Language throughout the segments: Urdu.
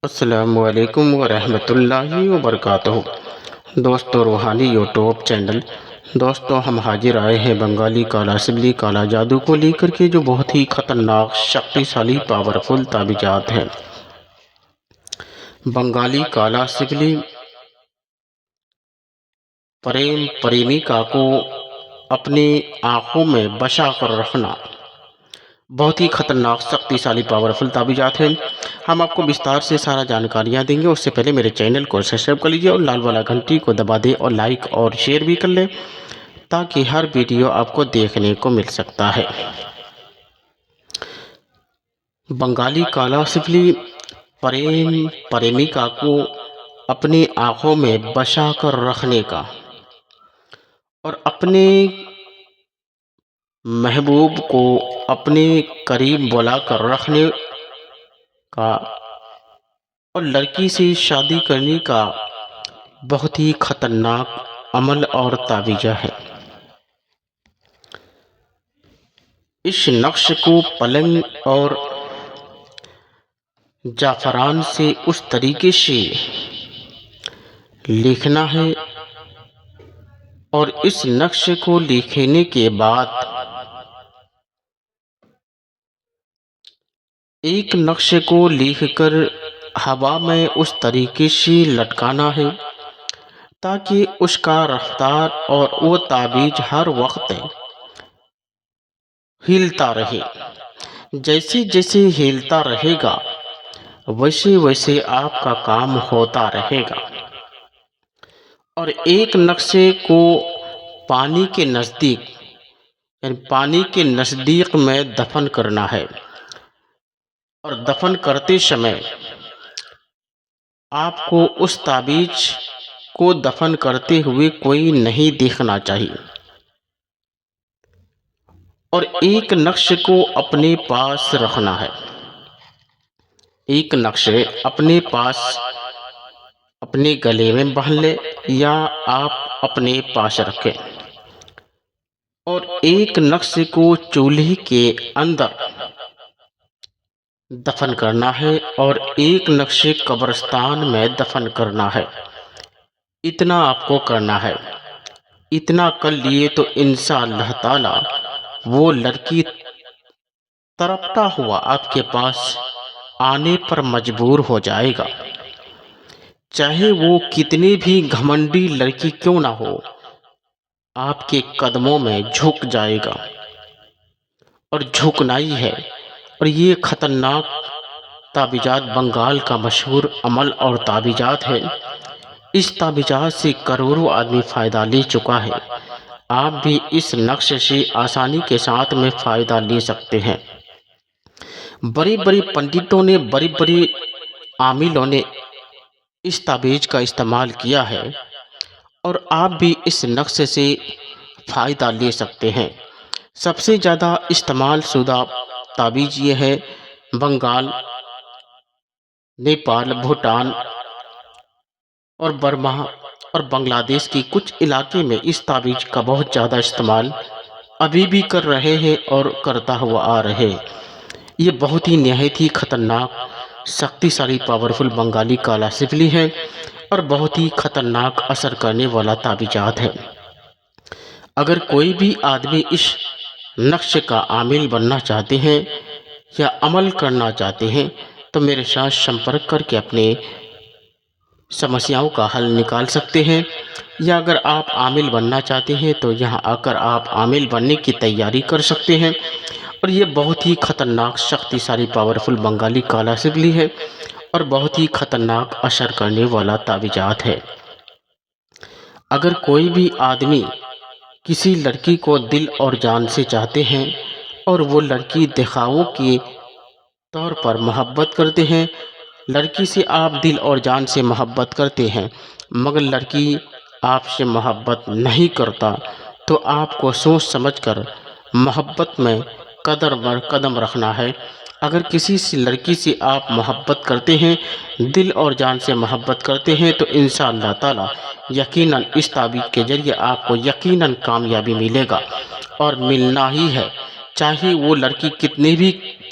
السلام علیکم ورحمۃ اللہ وبرکاتہ۔ دوستو روحانی یوٹیوب چینل دوستو ہم حاضر آئے ہیں بنگالی کالا سبلی کالا جادو کو لے کر کے، جو بہت ہی خطرناک شکتیشالی پاورفل تعویذات ہیں۔ بنگالی کالا سبلی پریمیکا کو اپنی آنکھوں میں بچا کر رکھنا بہت ہی خطرناک شکتیشالی پاورفل تعویذات ہیں۔ ہم آپ کو وستار سے سارا جانکاریاں دیں گے۔ اس سے پہلے میرے چینل کو سبسکرائب کر لیجئے اور لال والا گھنٹی کو دبا دیں اور لائک اور شیئر بھی کر لیں تاکہ ہر ویڈیو آپ کو دیکھنے کو مل سکتا ہے۔ بنگالی کالا سبلی پریمیکا کو اپنی آنکھوں میں بچا کر رکھنے کا اور اپنے محبوب کو اپنے قریب بلا کر رکھنے کا اور لڑکی سے شادی کرنے کا بہت ہی خطرناک عمل اور تعویذہ ہے۔ اس نقش کو پلنگ اور زعفران سے اس طریقے سے لکھنا ہے اور اس نقش کو لکھنے کے بعد ایک نقش کو لکھ کر ہوا میں اس طریقے سے لٹکانا ہے تاکہ اس کا رفتار اور وہ تعویذ ہر وقت ہلتا رہے۔ جیسے جیسے ہلتا رہے گا ویسے ویسے آپ کا کام ہوتا رہے گا۔ اور ایک نقشے کو پانی کے نزدیک میں دفن کرنا ہے اور دفن کرتے سمے آپ کو اس تعویذ کو دفن کرتے ہوئے کوئی نہیں دیکھنا چاہیے۔ اور ایک نقش کو اپنے پاس رکھنا ہے۔ ایک نقش اپنے پاس اپنے گلے میں باندھ لے یا آپ اپنے پاس رکھیں اور ایک نقش کو چولہے کے اندر دفن کرنا ہے اور ایک نقش قبرستان میں دفن کرنا ہے۔ اتنا آپ کو کرنا ہے۔ اتنا کر لیے تو انشاءاللہ تعالی وہ لڑکی تڑپتا ہوا آپ کے پاس آنے پر مجبور ہو جائے گا، چاہے وہ کتنی بھی گھمنڈی لڑکی کیوں نہ ہو، آپ کے قدموں میں جھک جائے گا اور جھکنا ہی ہے۔ اور یہ خطرناک تعویذات بنگال کا مشہور عمل اور تعویذات ہے۔ اس تعویذات سے کروڑوں آدمی فائدہ لے چکا ہے۔ آپ بھی اس نقش سے آسانی کے ساتھ میں فائدہ لے سکتے ہیں۔ بڑے بڑے پنڈتوں نے، بڑے بڑے عاملوں نے اس تعویذ کا استعمال کیا ہے اور آپ بھی اس نقش سے فائدہ لے سکتے ہیں۔ سب سے زیادہ استعمال شدہ تعویذ یہ ہے۔ بنگال، نیپال، بھوٹان اور برما اور بنگلہ دیش کی کچھ علاقے میں اس تعویذ کا بہت زیادہ استعمال ابھی بھی کر رہے ہیں اور کرتا ہوا آ رہے۔ یہ بہت ہی نہایت ہی خطرناک شکتیشالی پاورفل بنگالی کالا سبلی ہے اور بہت ہی خطرناک اثر کرنے والا تعویذات ہے۔ اگر کوئی بھی آدمی اس نقش کا عامل بننا چاہتے ہیں یا عمل کرنا چاہتے ہیں تو میرے ساتھ سمپرک کر کے اپنے سمسیاؤں کا حل نکال سکتے ہیں، یا اگر آپ عامل بننا چاہتے ہیں تو یہاں آ کر آپ عامل بننے کی تیاری کر سکتے ہیں۔ اور یہ بہت ہی خطرناک شکتیشالی پاورفل بنگالی کالا سبلی ہے اور بہت ہی خطرناک اثر کرنے والا تعویذات ہے۔ اگر کوئی بھی آدمی کسی لڑکی کو دل اور جان سے چاہتے ہیں اور وہ لڑکی دکھاؤ کے طور پر محبت کرتے ہیں، لڑکی سے آپ دل اور جان سے محبت کرتے ہیں مگر لڑکی آپ سے محبت نہیں کرتا، تو آپ کو سوچ سمجھ کر محبت میں قدم رکھنا ہے۔ اگر کسی لڑکی سے آپ محبت کرتے ہیں، دل اور جان سے محبت کرتے ہیں، تو انشاءاللہ تعالی یقیناً اس تعویذ کے ذریعے آپ کو یقیناً کامیابی ملے گا اور ملنا ہی ہے، چاہے وہ لڑکی کتنے بھی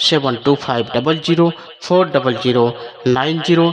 7250040090,